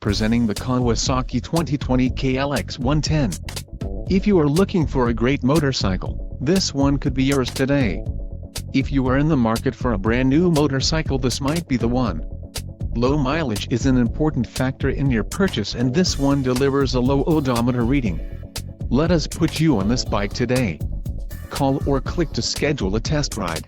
Presenting the Kawasaki 2020 KLX 110. If you are looking for a great motorcycle, this one could be yours today. If you are in the market for a brand new motorcycle, this might be the one. Low mileage is an important factor in your purchase, and this one delivers a low odometer reading. Let us put you on this bike today. Call or click to schedule a test ride.